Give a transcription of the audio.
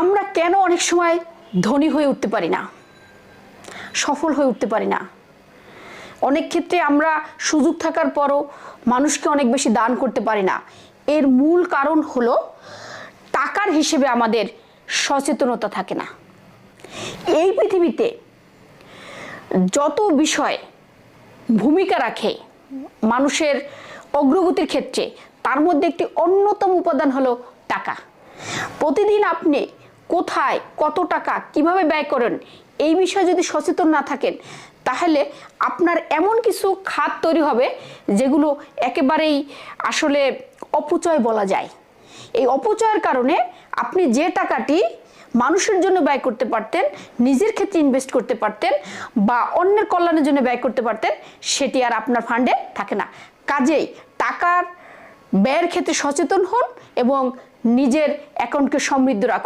আমরা কেন অনেক সময় ধনী হয়ে উঠতে পারি না, সফল হয়ে উঠতে পারি না? অনেক ক্ষেত্রে আমরা সুযোগ থাকার পরও মানুষকে অনেক বেশি দান করতে পারি না। এর মূল কারণ হলো টাকার হিসেবে আমাদের সচেতনতা থাকে না। এই পৃথিবীতে যত বিষয় ভূমিকা রাখে মানুষের অগ্রগতির ক্ষেত্রে, তার মধ্যে একটি অন্যতম উপাদান হলো টাকা। প্রতিদিন আপনি কোথায় কত টাকা কিভাবে ব্যয় করেন এই বিষয়ে যদি সচেতন না থাকেন, তাহলে আপনার এমন কিছু খাত তৈরি হবে যেগুলো একেবারেই আসলে অপচয় বলা যায়। এই অপচয়ের কারণে আপনি যে টাকাটি মানুষের জন্য ব্যয় করতে পারতেন, নিজের ক্ষেত্রে ইনভেস্ট করতে পারতেন বা অন্যের কল্যাণের জন্য ব্যয় করতে পারতেন, সেটি আর আপনার ফান্ডে থাকে না। কাজেই টাকার ব্যয়ের ক্ষেত্রে সচেতন হন এবং নিজের অ্যাকাউন্টকে সমৃদ্ধ রাখুন।